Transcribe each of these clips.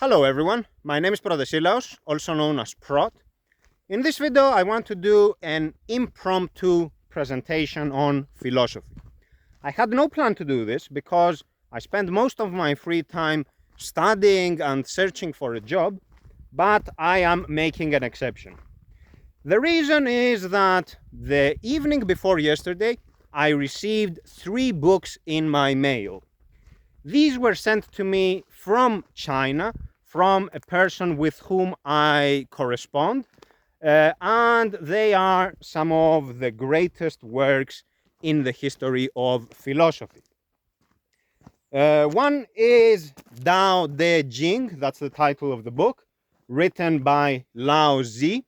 Hello everyone, my name is Protesilaos, also known as Prot. In this video I want to do an impromptu presentation on philosophy. I had no plan to do this because I spend most of my free time studying and searching for a job, but I am making an exception. The reason is that the evening before yesterday I received 3 books in my mail. These were sent to me from China, from a person with whom I correspond, and they are some of the greatest works in the history of philosophy. One is Tao Te Ching, that's the title of the book, written by Lao Zi.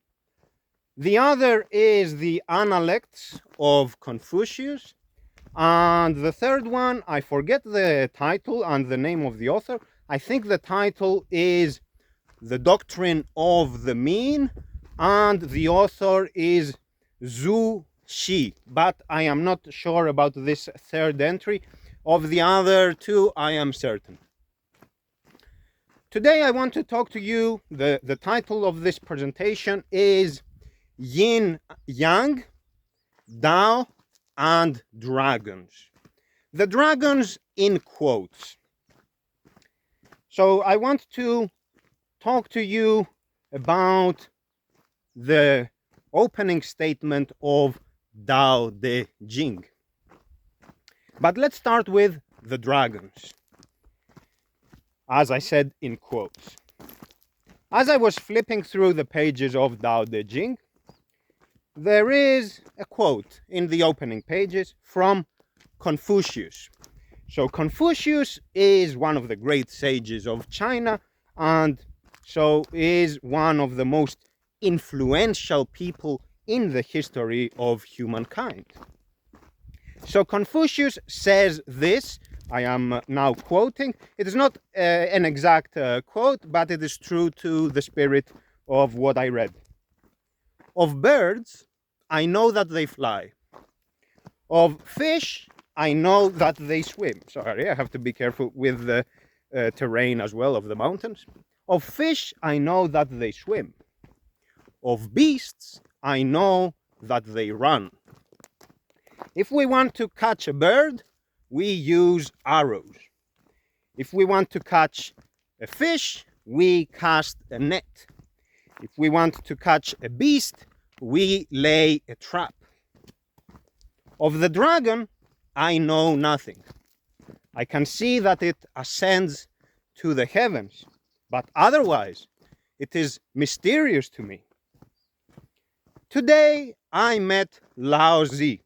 The other is the Analects of Confucius. And the third one, I forget the title and the name of the author. I think the title is The Doctrine of the Mean, and the author is Zhu Xi, but I am not sure about this third entry. Of the other two, I am certain. Today I want to talk to you, the title of this presentation is Yin-Yang, Tao and Dragons. The dragons in quotes. So I want to talk to you about the opening statement of Tao Te Ching. But let's start with the dragons, as I said, in quotes. As I was flipping through the pages of Tao Te Ching, there is a quote in the opening pages from Confucius. So Confucius is one of the great sages of China, and so is one of the most influential people in the history of humankind. So Confucius says this, I am now quoting. It is not an exact quote, but it is true to the spirit of what I read. Of birds, I know that they fly. Of fish, I know that they swim. Sorry, I have to be careful with the terrain as well of the mountains. Of fish, I know that they swim. Of beasts, I know that they run. If we want to catch a bird, we use arrows. If we want to catch a fish, we cast a net. If we want to catch a beast, we lay a trap. Of the dragon, I know nothing. I can see that it ascends to the heavens, but otherwise, it is mysterious to me. Today, I met Lao Zi.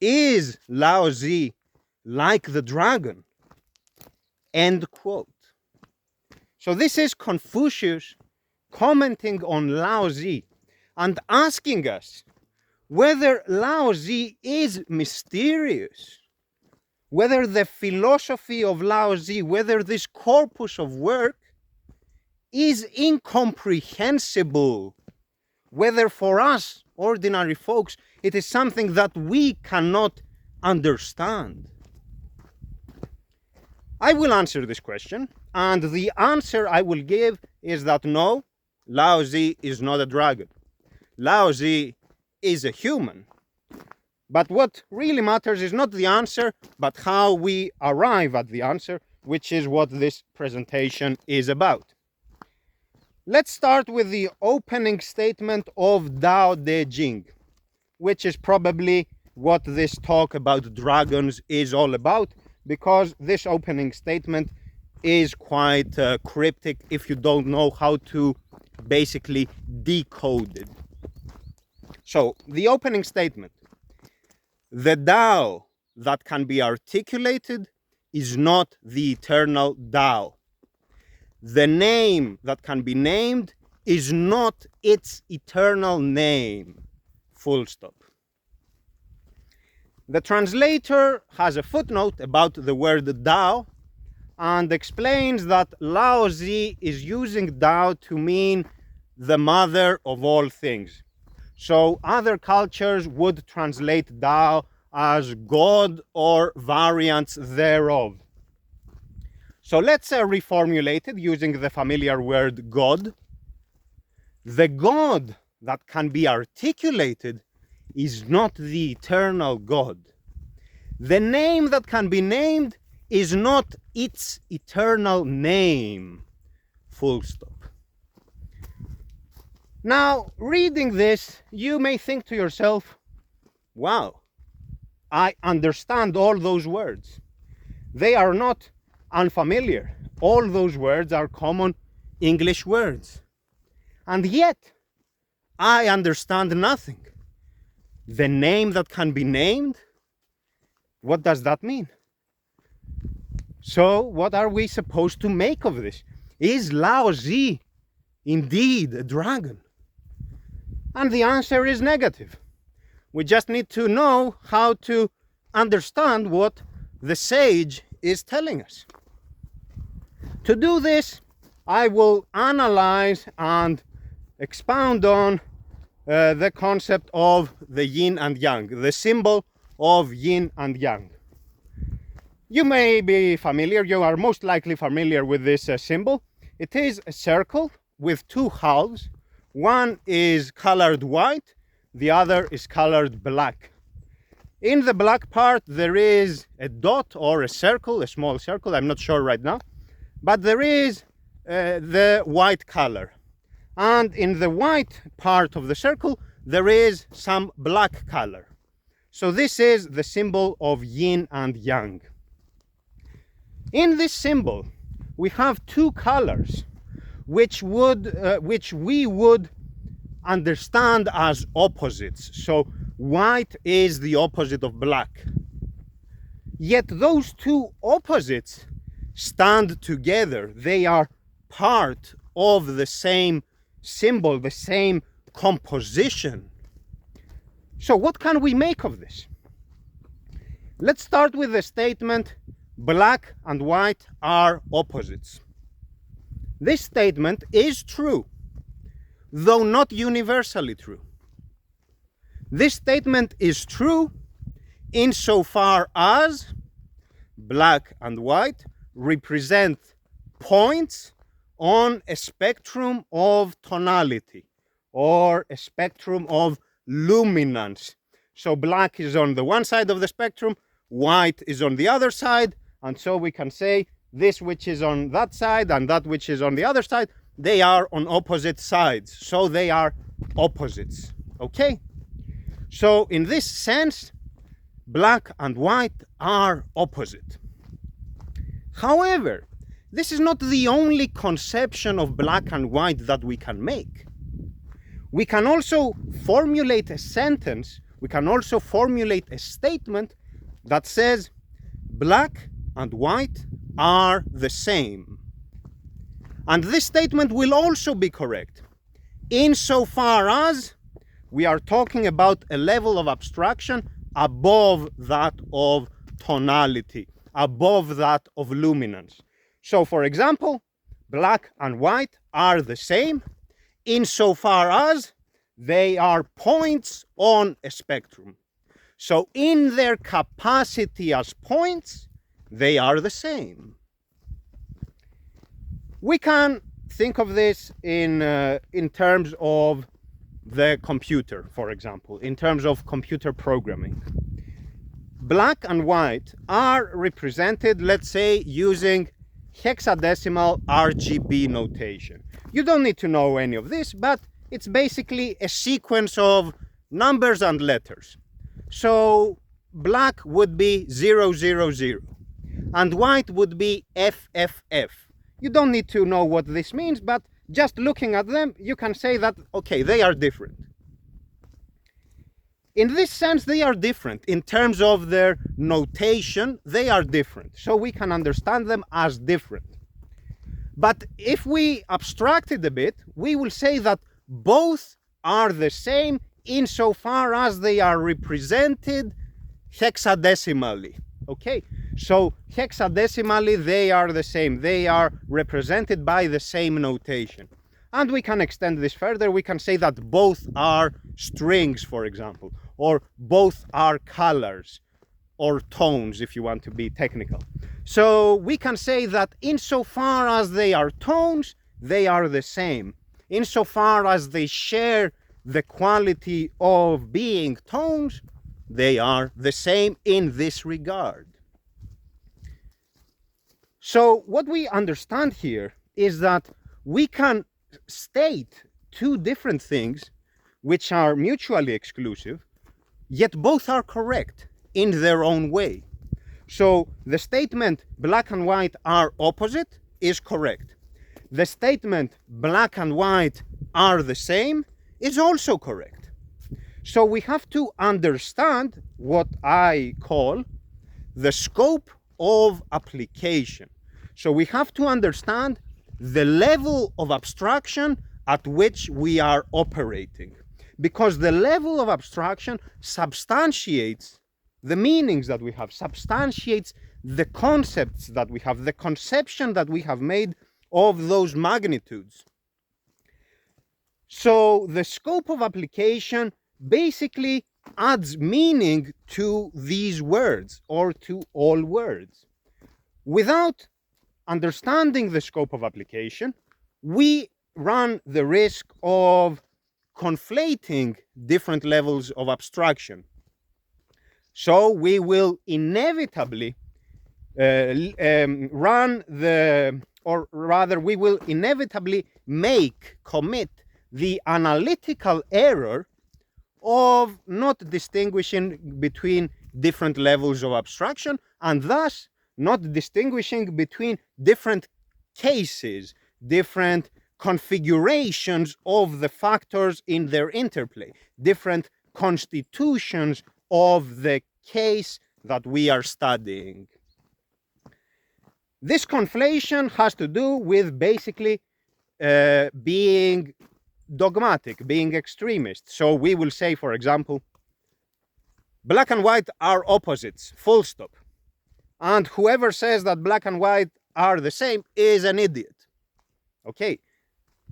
Is Lao Zi like the dragon? End quote. So this is Confucius commenting on Lao Zi and asking us whether Lao Zi is mysterious, whether the philosophy of Lao Zi, whether this corpus of work is incomprehensible, whether for us, ordinary folks, it is something that we cannot understand. I will answer this question, and the answer I will give is that no, Lao Zi is not a dragon. Lao Zi is a human. But what really matters is not the answer, but how we arrive at the answer, which is what this presentation is about. Let's start with the opening statement of Tao Te Ching, which is probably what this talk about dragons is all about, because this opening statement is quite cryptic if you don't know how to basically decode it. So, the opening statement. The Tao that can be articulated is not the eternal Tao. The name that can be named is not its eternal name. Full stop. The translator has a footnote about the word Tao and explains that Lao Zi is using Tao to mean the mother of all things. So other cultures would translate Tao as God or variants thereof. So let's reformulate it using the familiar word God. The God that can be articulated is not the eternal God. The name that can be named is not its eternal name. Full stop. Now, reading this, you may think to yourself, wow, I understand all those words. They are not unfamiliar. All those words are common English words. And yet, I understand nothing. The name that can be named, what does that mean? So, what are we supposed to make of this? Is Lao Zi indeed a dragon? And the answer is negative. We just need to know how to understand what the sage is telling us. To do this, I will analyze and expound on the concept of the yin and yang, the symbol of yin and yang. You may be familiar, you are most likely familiar with this symbol. It is a circle with two halves. One is colored white, the other is colored black. In the black part, there is a dot or a circle, a small circle, I'm not sure right now, but there is the white color. And in the white part of the circle, there is some black color. So this is the symbol of yin and yang. In this symbol, we have two colors which we would understand as opposites. So white is the opposite of black. Yet those two opposites stand together. They are part of the same symbol, the same composition. So what can we make of this? Let's start with the statement, black and white are opposites. This statement is true, though not universally true. This statement is true insofar as black and white represent points on a spectrum of tonality or a spectrum of luminance. So black is on the one side of the spectrum, white is on the other side, and so we can say this which is on that side and that which is on the other side, they are on opposite sides, so they are opposites. Okay? So in this sense, black and white are opposite. However, this is not the only conception of black and white that we can make. We can also formulate a sentence, we can also formulate a statement that says black and white are the same. And this statement will also be correct insofar as we are talking about a level of abstraction above that of tonality, above that of luminance. So for example, black and white are the same insofar as they are points on a spectrum. So in their capacity as points, they are the same. We can think of this in terms of the computer, for example, in terms of computer programming. Black and white are represented, let's say, using hexadecimal RGB notation. You don't need to know any of this, but it's basically a sequence of numbers and letters. So black would be 000 and white would be FFF. You don't need to know what this means, but just looking at them, you can say that, okay, they are different. In this sense, they are different. In terms of their notation, they are different. So we can understand them as different. But if we abstract it a bit, we will say that both are the same insofar as they are represented hexadecimally. Okay, so hexadecimally they are the same. They are represented by the same notation. And we can extend this further. We can say that both are strings, for example, or both are colors or tones, if you want to be technical. So we can say that insofar as they are tones, they are the same. Insofar as they share the quality of being tones, they are the same in this regard. So what we understand here is that we can state two different things which are mutually exclusive, yet both are correct in their own way. So the statement black and white are opposite is correct. The statement black and white are the same is also correct. So we have to understand what I call the scope of application. So we have to understand the level of abstraction at which we are operating, because the level of abstraction substantiates the meanings that we have, substantiates the concepts that we have, the conception that we have made of those magnitudes. So the scope of application basically adds meaning to these words or to all words. Without understanding the scope of application, we run the risk of conflating different levels of abstraction. So we will inevitably we will inevitably commit the analytical error of not distinguishing between different levels of abstraction, and thus not distinguishing between different cases, different configurations of the factors in their interplay, different constitutions of the case that we are studying. This conflation has to do with basically being dogmatic, being extremist. So we will say, for example, black and white are opposites, full stop. And whoever says that black and white are the same is an idiot. Okay,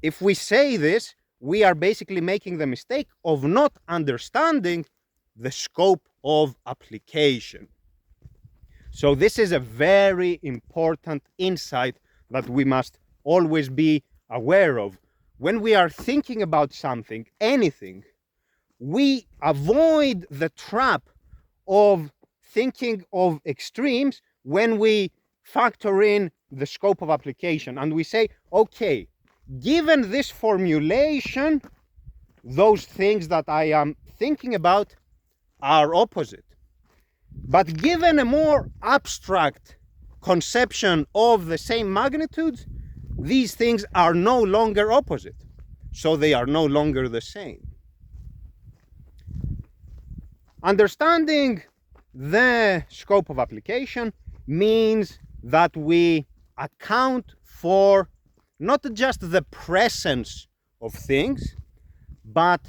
if we say this, we are basically making the mistake of not understanding the scope of application. So this is a very important insight that we must always be aware of. When we are thinking about something, anything, we avoid the trap of thinking of extremes when we factor in the scope of application and we say, okay, given this formulation, those things that I am thinking about are opposite. But given a more abstract conception of the same magnitudes, these things are no longer opposite. So they are no longer the same. Understanding the scope of application means that we account for not just the presence of things, but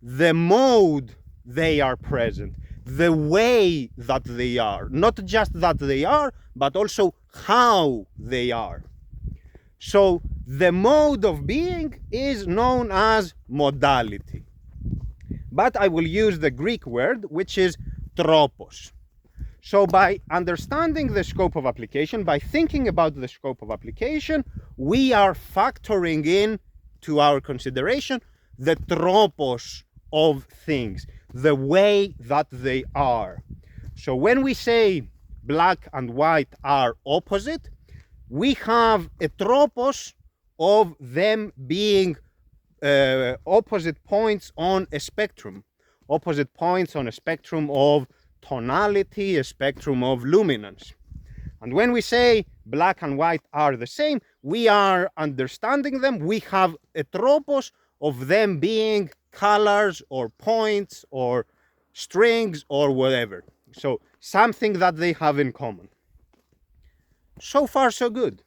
the mode they are present, the way that they are, not just that they are, but also how they are. So the mode of being is known as modality. But I will use the Greek word, which is tropos. So by understanding the scope of application, by thinking about the scope of application, we are factoring in to our consideration the tropos of things, the way that they are. So when we say black and white are opposite, we have a tropos of them being opposite points on a spectrum, opposite points on a spectrum of tonality, a spectrum of luminance. And when we say black and white are the same, we are understanding them. We have a tropos of them being colors or points or strings or whatever. So something that they have in common. So far, so good.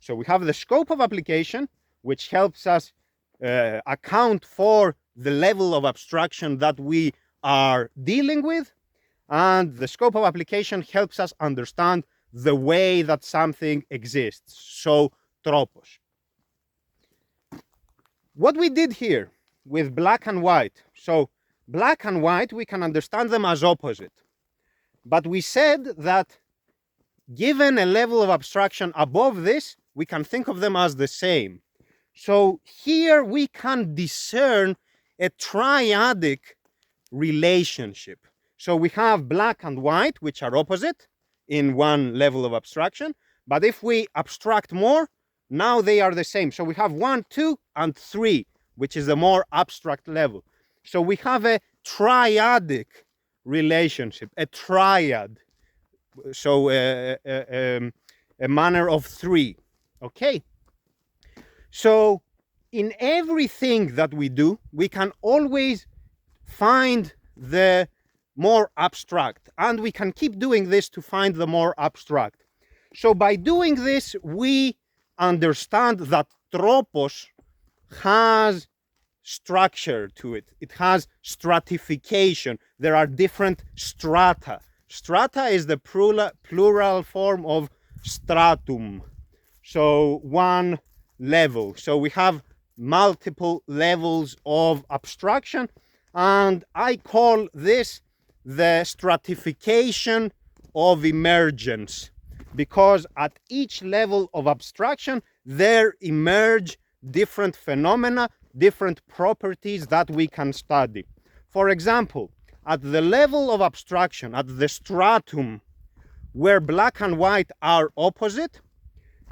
So we have the scope of application, which helps us account for the level of abstraction that we are dealing with. And the scope of application helps us understand the way that something exists. So tropos. What we did here with black and white. So black and white, we can understand them as opposite. But we said that given a level of abstraction above this, we can think of them as the same. So here we can discern a triadic relationship. So we have black and white, which are opposite in one level of abstraction. But if we abstract more, now they are the same. So we have 1, 2, and 3, which is the more abstract level. So we have a triadic relationship, a triad. So a manner of 3. Okay. So in everything that we do, we can always find the more abstract, and we can keep doing this to find the more abstract. So by doing this, we understand that tropos has structure to it. It has stratification. There are different strata. Strata is the plural form of stratum. So one level. So we have multiple levels of abstraction, and I call this the stratification of emergence, because at each level of abstraction there emerge different phenomena, different properties that we can study. For example, at the level of abstraction, at the stratum where black and white are opposite,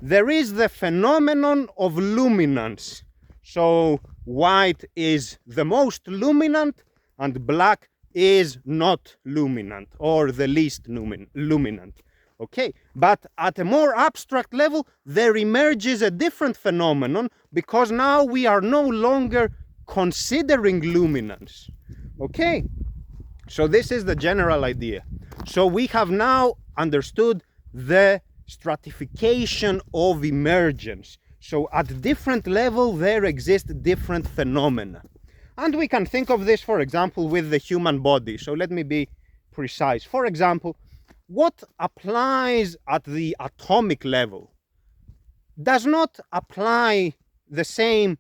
there is the phenomenon of luminance. So white is the most luminant and black is not luminant, or the least luminant. Okay, but at a more abstract level, there emerges a different phenomenon, because now we are no longer considering luminance. Okay, so this is the general idea. So we have now understood the stratification of emergence. So at different level, there exist different phenomena. And we can think of this, for example, with the human body. So let me be precise. For example, what applies at the atomic level does not apply the same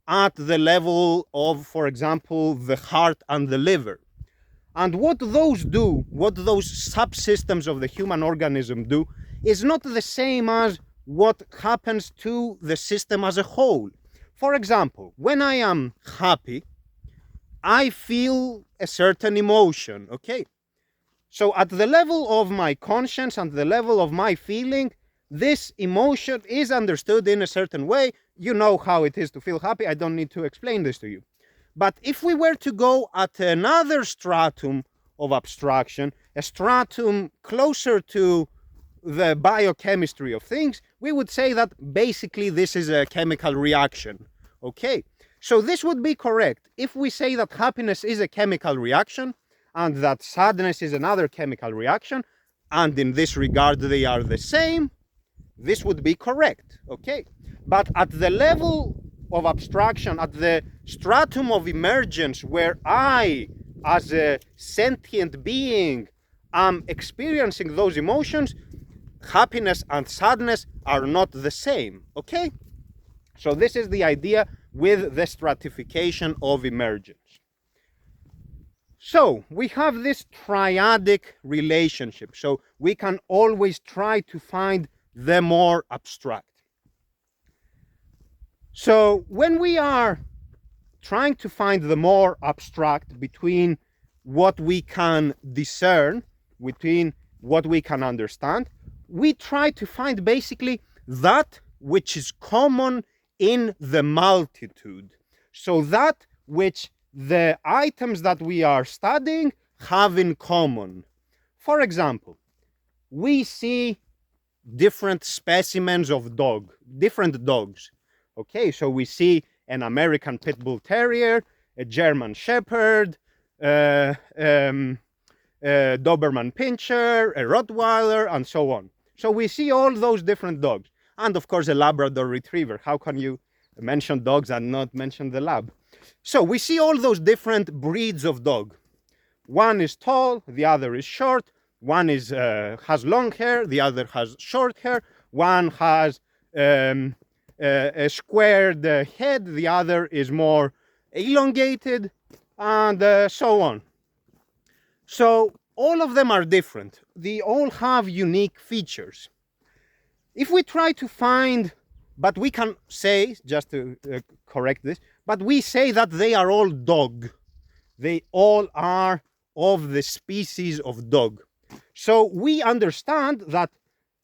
at the level of, for example, the heart and the liver. And what those do, what those subsystems of the human organism do, is not the same as what happens to the system as a whole. For example, when I am happy, I feel a certain emotion, okay? So at the level of my conscience and the level of my feeling, this emotion is understood in a certain way. You know how it is to feel happy. I don't need to explain this to you. But if we were to go at another stratum of abstraction, a stratum closer to the biochemistry of things, we would say that basically this is a chemical reaction, okay? So this would be correct. If we say that happiness is a chemical reaction and that sadness is another chemical reaction, and in this regard they are the same, this would be correct, okay? But at the level of abstraction, at the stratum of emergence, where I, as a sentient being, am experiencing those emotions, happiness and sadness are not the same, okay? So this is the idea with the stratification of emergence. So we have this triadic relationship. So we can always try to find the more abstract. So when we are trying to find the more abstract between what we can discern, between what we can understand, we try to find basically that which is common in the multitude. So that which the items that we are studying have in common. For example, we see different specimens of different dogs. Okay, so we see an American Pit Bull Terrier, a German Shepherd, Doberman Pinscher, a Rottweiler, and so on. So we see all those different dogs. And of course, a Labrador Retriever. How can you mention dogs and not mention the lab? So we see all those different breeds of dog. One is tall, the other is short. One is has long hair, the other has short hair. One has a squared head, the other is more elongated, and so on. So all of them are different. They all have unique features. If we try to find, but we can say, just to correct this, but we say that they are all dog. They all are of the species of dog. So we understand that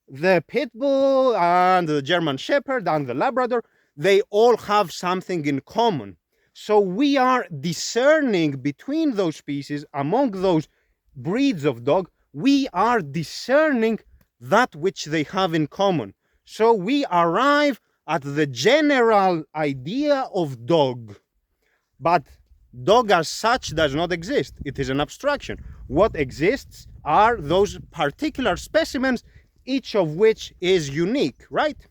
the pit bull and the German shepherd and the Labrador, they all have something in common. So we are discerning between those species, among those breeds of dog, we are discerning that which they have in common. So we arrive at the general idea of dog. But dog as such does not exist. It is an abstraction. What exists are those particular specimens, each of which is unique, right?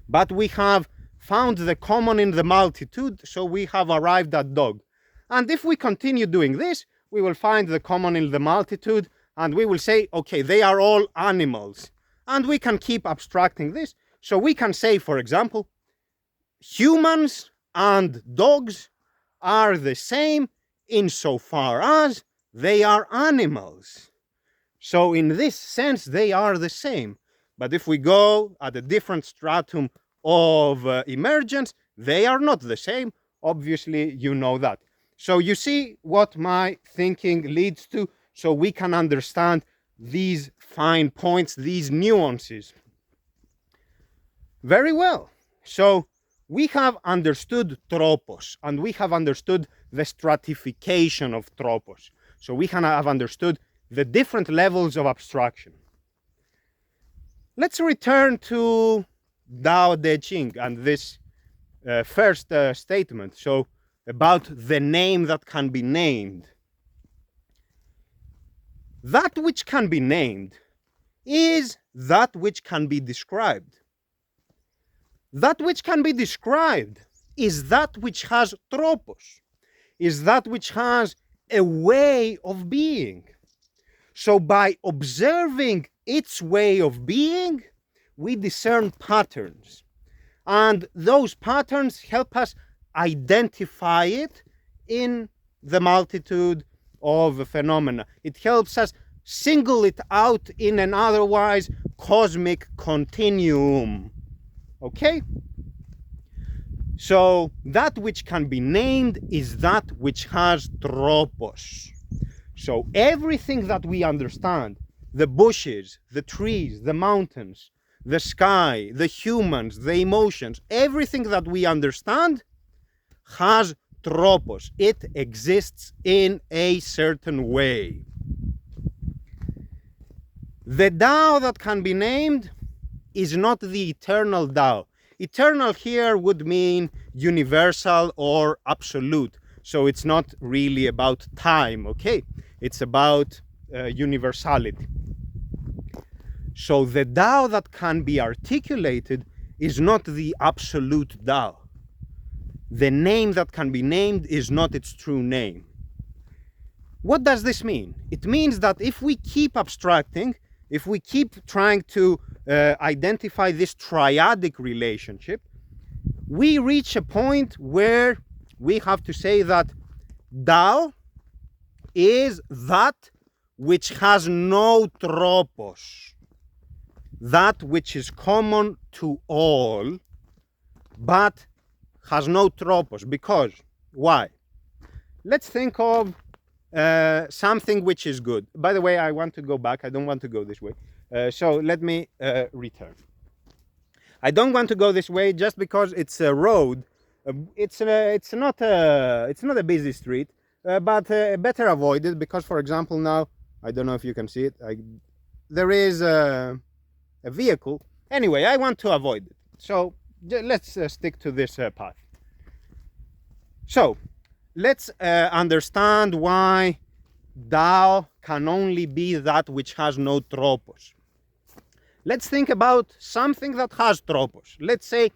But we have found the common in the multitude, so we have arrived at dog. And if we continue doing this, we will find the common in the multitude, and we will say, okay, they are all animals. And we can keep abstracting this. So we can say, for example, humans and dogs are the same insofar as they are animals. So in this sense, they are the same. But if we go at a different stratum of emergence, they are not the same. Obviously, you know that. So you see what my thinking leads to, so we can understand these fine points, these nuances. Very well. So we have understood tropos, and we have understood the stratification of tropos. So we have understood the different levels of abstraction. Let's return to Dao De Jing and this first statement. So about the name that can be named. That which can be named is that which can be described. That which can be described is that which has tropos, is that which has a way of being. So by observing its way of being, we discern patterns. And those patterns help us identify it in the multitude of phenomena. It helps us single it out in an otherwise cosmic continuum. Okay? So that which can be named is that which has tropos. So everything that we understand, the bushes, the trees, the mountains, the sky, the humans, the emotions, everything that we understand has tropos. It exists in a certain way. The Tao that can be named is not the eternal Tao. Eternal here would mean universal or absolute. So it's not really about time, okay? It's about universality. So the Tao that can be articulated is not the absolute Tao. The name that can be named is not its true name. What does this mean? It means that if we keep abstracting, if we keep trying to identify this triadic relationship, we reach a point where we have to say that Tao is that which has no tropos, that which is common to all, but has no tropos. Because, why? Let's think of something which is good. By the way, I want to go back. I don't want to go this way. So let me return. I don't want to go this way just because it's a road. It's not a busy street, but better avoid it because, for example, now I don't know if you can see it. There is a vehicle. Anyway, I want to avoid it. So let's stick to this path. So let's understand why Tao can only be that which has no tropos. Let's think about something that has tropos. Let's say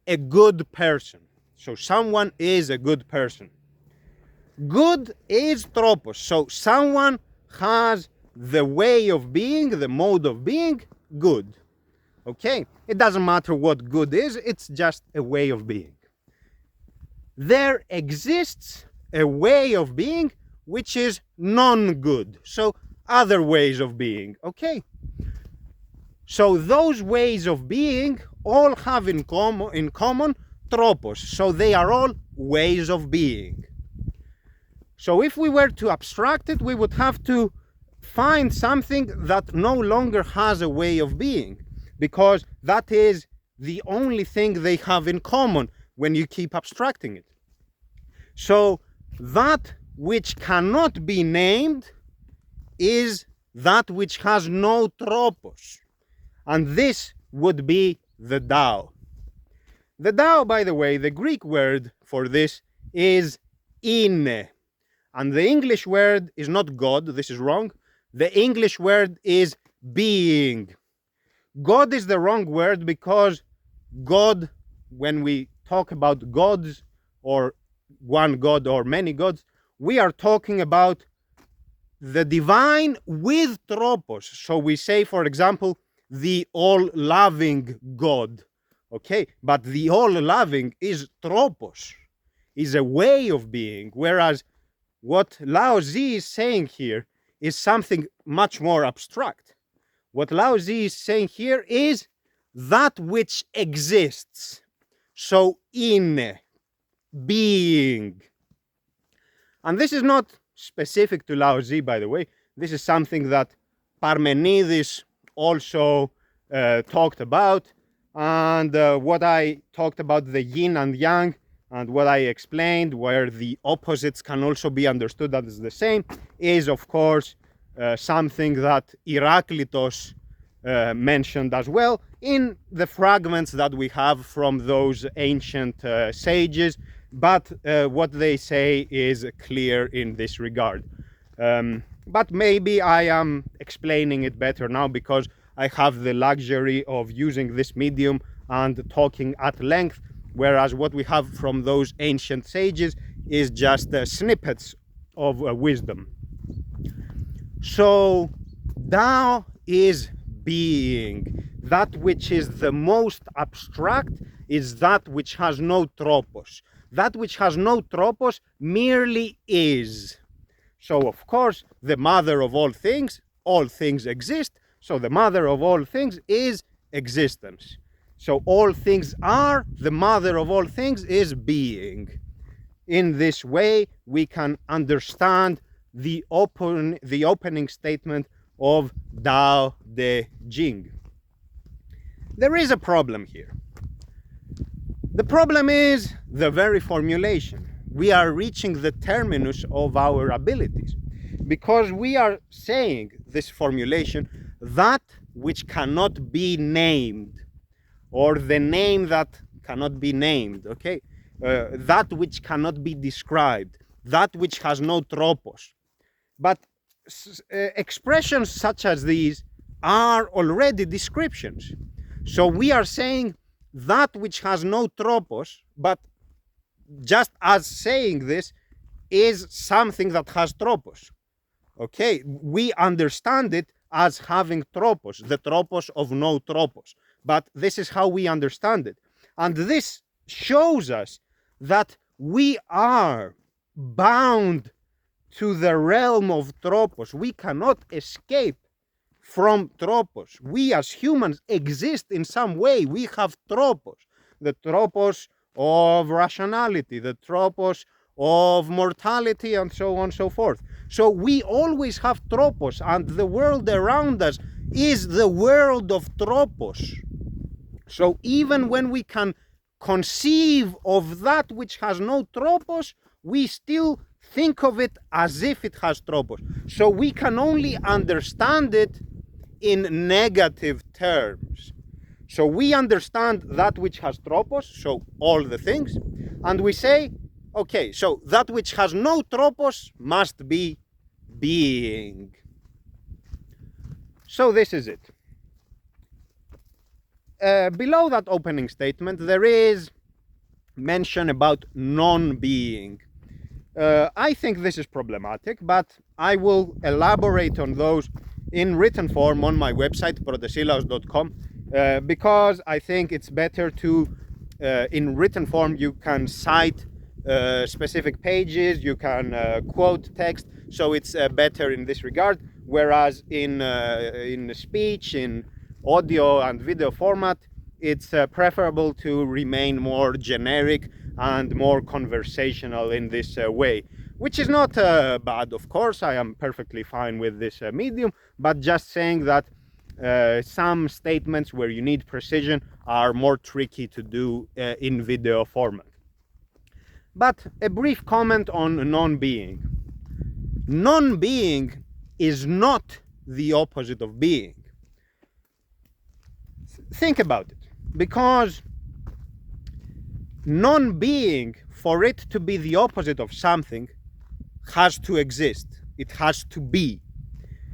a good person. So someone is a good person. Good is tropos. So someone has the way of being, the mode of being, good. Okay? It doesn't matter what good is, it's just a way of being. There exists a way of being which is non-good. So other ways of being, okay? So those ways of being all have in common tropos. So they are all ways of being. So if we were to abstract it, we would have to find something that no longer has a way of being, because that is the only thing they have in common when you keep abstracting it. So that which cannot be named is that which has no tropos. And this would be the Tao. The Tao, by the way, the Greek word for this is ine. And the English word is not God, this is wrong. The English word is being. God is the wrong word because God, when we talk about gods or one God or many gods, we are talking about the divine with tropos. So we say, for example, the all-loving God, okay? But the all-loving is tropos, is a way of being, whereas what Lao Zi is saying here is something much more abstract. What Lao Zi is saying here is that which exists. So in being. And this is not specific to Lao Zi, by the way. This is something that Parmenides also talked about. And what I talked about, the yin and yang, and what I explained, where the opposites can also be understood as the same, is of course something that Heraclitus mentioned as well in the fragments that we have from those ancient sages, but what they say is clear in this regard. But maybe I am explaining it better now because I have the luxury of using this medium and talking at length, whereas what we have from those ancient sages is just snippets of wisdom. So Tao is being. That which is the most abstract is that which has no tropos. That which has no tropos merely is. So of course, the mother of all things exist. So the mother of all things is existence. So all things are, the mother of all things is being. In this way, we can understand the opening statement of Tao Te Ching. There is a problem here. The problem is the very formulation. We are reaching the terminus of our abilities because we are saying this formulation, that which cannot be named, or the name that cannot be named, okay? That which cannot be described, that which has no tropos. But expressions such as these are already descriptions. So we are saying that which has no tropos, but just as saying this is something that has tropos. Okay, we understand it as having tropos, the tropos of no tropos. But this is how we understand it. And this shows us that we are bound to the realm of tropos. We cannot escape from tropos. We as humans exist in some way. We have tropos. The tropos of rationality, the tropos of mortality, and so on and so forth. So we always have tropos, and the world around us is the world of tropos. So even when we can conceive of that which has no tropos, we still think of it as if it has tropos. So we can only understand it in negative terms. So we understand that which has tropos, so all the things, and we say, okay, so that which has no tropos must be being. So this is it. Below that opening statement, there is mention about non-being. I think this is problematic, but I will elaborate on those in written form on my website, protesilaos.com, because I think it's better to, in written form, you can cite specific pages, you can quote text, so it's better in this regard. Whereas in speech, in audio and video format, it's preferable to remain more generic and more conversational in this way, which is not bad, of course. I am perfectly fine with this medium, but just saying that some statements where you need precision are more tricky to do in video format. But a brief comment on non-being. Non-being is not the opposite of being. Think about it, because non-being, for it to be the opposite of something, has to exist. It has to be.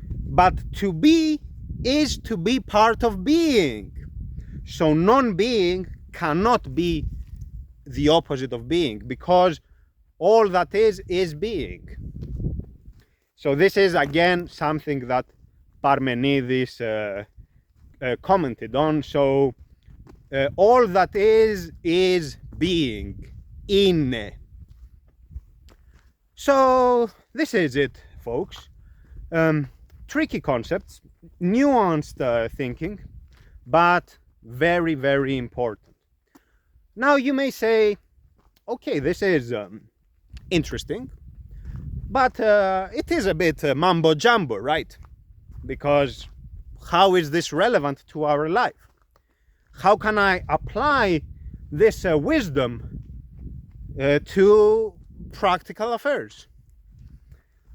But to be is to be part of being. So non-being cannot be the opposite of being, because all that is being. So this is again something that Parmenides commented on. So all that is being, in. So this is it, folks. Tricky concepts, nuanced thinking, but very, very important. Now you may say, okay, this is interesting, but it is a bit mambo jumbo, right? Because how is this relevant to our life? How can I apply this wisdom to practical affairs?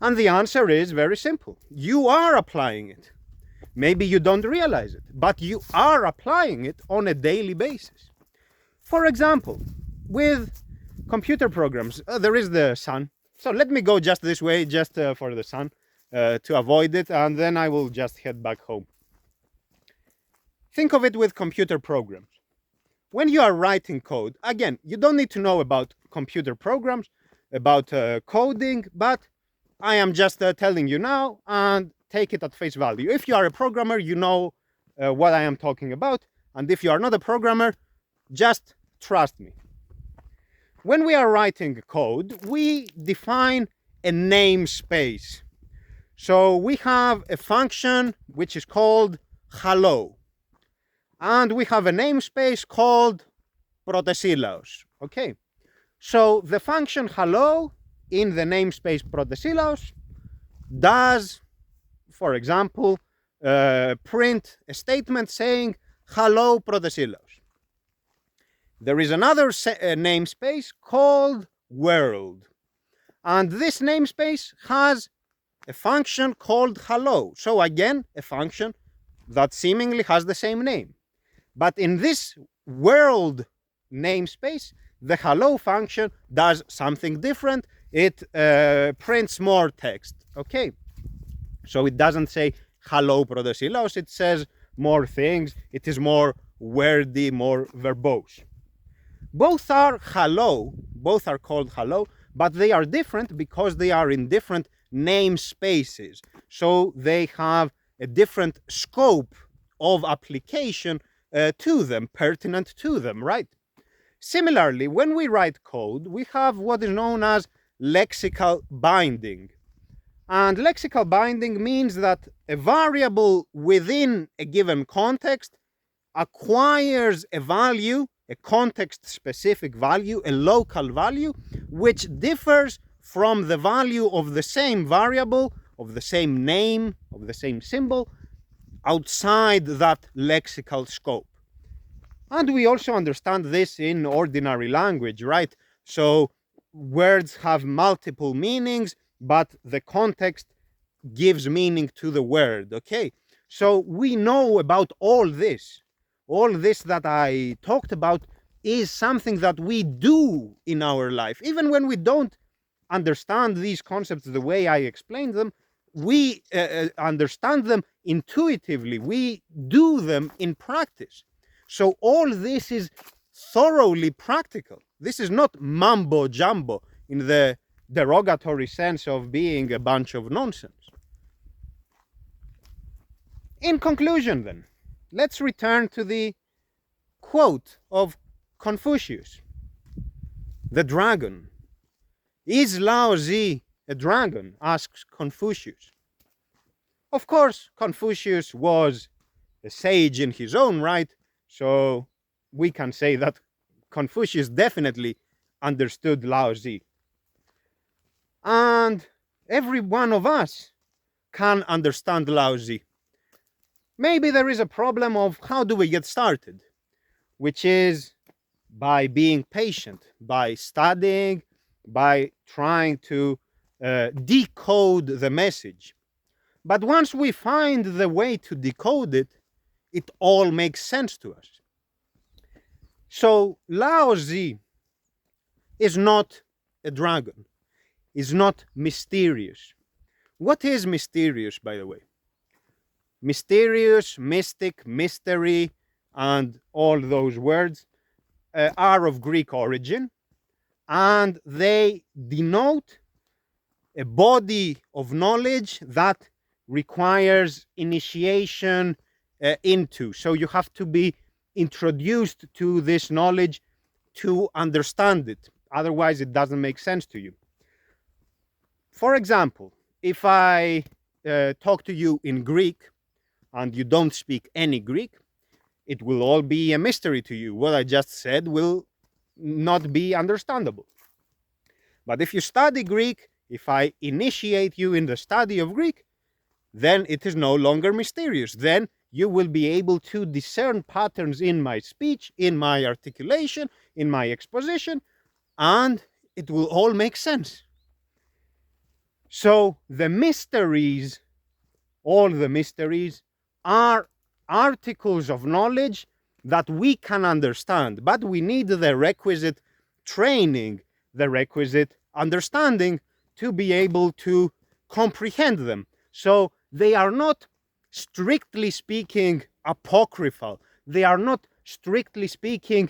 And the answer is very simple. You are applying it. Maybe you don't realize it, but you are applying it on a daily basis. For example, with computer programs, there is the sun. So let me go just this way, just for the sun, to avoid it, and then I will just head back home. Think of it with computer programs. When you are writing code, again, you don't need to know about computer programs, about coding, but I am just telling you now, and take it at face value. If you are a programmer, you know what I am talking about, and if you are not a programmer, just trust me. When we are writing code, we define a namespace. So we have a function which is called hello. And we have a namespace called protesilaos. Okay. So the function hello in the namespace protesilaos does, for example, print a statement saying hello protesilaos. There is another namespace called world. And this namespace has a function called hello. So again, a function that seemingly has the same name. But in this world namespace, the hello function does something different. It prints more text. Okay. So it doesn't say hello protesilaos, it says more things. It is more wordy, more verbose. Both are hello, both are called hello, but they are different because they are in different namespaces. So they have a different scope of application to them, pertinent to them, right? Similarly, when we write code, we have what is known as lexical binding. And lexical binding means that a variable within a given context acquires a value, a context-specific value, a local value, which differs from the value of the same variable, of the same name, of the same symbol, outside that lexical scope. And we also understand this in ordinary language, right? So words have multiple meanings, but the context gives meaning to the word, okay? So we know about all this. All this that I talked about is something that we do in our life. Even when we don't understand these concepts the way I explained them, we understand them intuitively. We do them in practice. So all this is thoroughly practical. This is not mumbo jumbo in the derogatory sense of being a bunch of nonsense. In conclusion, then, let's return to the quote of Confucius. The dragon Is Lao Zi a dragon? Asks Confucius. Of course, Confucius was a sage in his own right, so we can say that Confucius definitely understood Lao Zi. And every one of us can understand Lao Zi. Maybe there is a problem of how do we get started, which is by being patient, by studying, by trying to decode the message. But once we find the way to decode it, it all makes sense to us. So Lao Zi is not a dragon, is not mysterious. What is mysterious, by the way? Mysterious, mystic, mystery, and all those words are of Greek origin, and they denote a body of knowledge that requires initiation into. So you have to be introduced to this knowledge to understand it. Otherwise, it doesn't make sense to you. For example, if I talk to you in Greek and you don't speak any Greek, it will all be a mystery to you. What I just said will not be understandable. But if you study Greek, if I initiate you in the study of Greek, then it is no longer mysterious. Then you will be able to discern patterns in my speech, in my articulation, in my exposition, and it will all make sense. So the mysteries, all the mysteries, are articles of knowledge that we can understand, but we need the requisite training, the requisite understanding to be able to comprehend them. So they are not, strictly speaking, apocryphal. They are not, strictly speaking,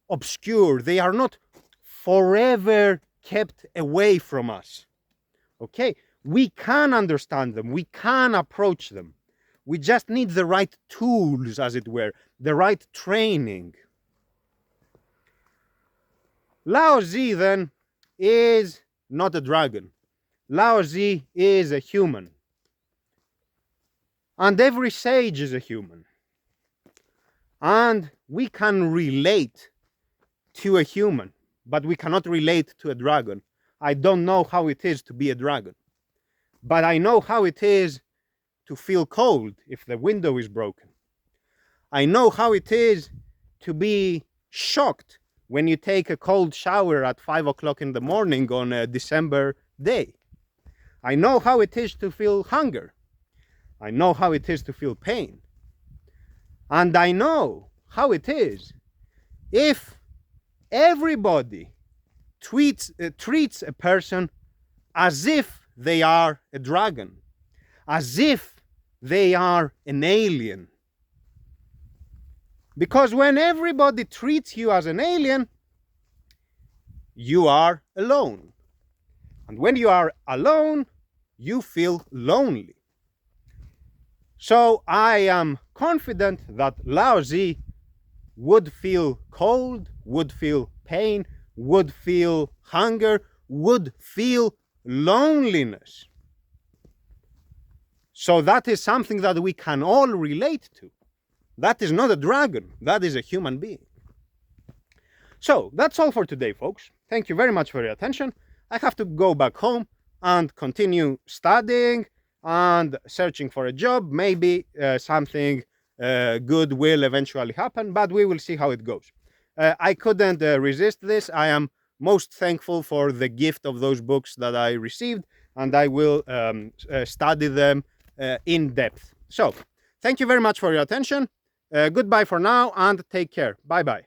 obscure. They are not forever kept away from us. Okay? We can understand them. We can approach them. We just need the right tools, as it were, the right training. Lao Zi, then, is not a dragon. Lao Zi is a human. And every sage is a human. And we can relate to a human, but we cannot relate to a dragon. I don't know how it is to be a dragon, but I know how it is to feel cold if the window is broken. I know how it is to be shocked when you take a cold shower at 5 o'clock in the morning on a December day. I know how it is to feel hunger. I know how it is to feel pain. And I know how it is if everybody treats a person as if they are a dragon, as if they are an alien. Because when everybody treats you as an alien, you are alone. And when you are alone, you feel lonely. So I am confident that Lao Zi would feel cold, would feel pain, would feel hunger, would feel loneliness. So that is something that we can all relate to. That is not a dragon, that is a human being. So that's all for today, folks. Thank you very much for your attention. I have to go back home and continue studying and searching for a job. Maybe something good will eventually happen, but we will see how it goes. I couldn't resist this. I am most thankful for the gift of those books that I received, and I will study them in depth. So, thank you very much for your attention. Goodbye for now, and take care. Bye-bye.